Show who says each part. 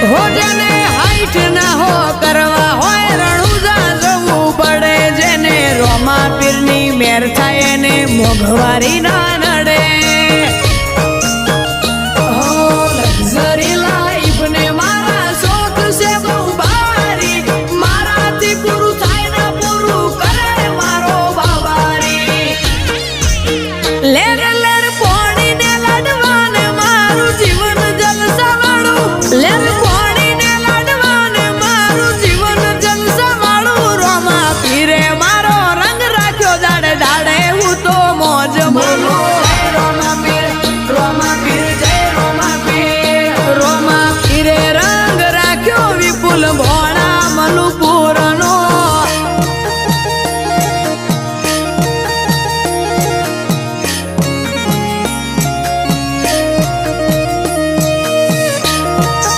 Speaker 1: હો જેને હાઈટ ના હો કરવા હોય રણુજા જવું પડે જેને રોમા પીરની મેર થાય એને મોઘવારી ના નડે હો લક્ઝરી લાઈફ ને મારા શોખ છે બહુ ભારી મારાથી પૂરું થાય ને પૂરું કરે મારો બાબારી લેર લેર પોણી ને લડવાને મારું જીવન જલસા વાળું લેર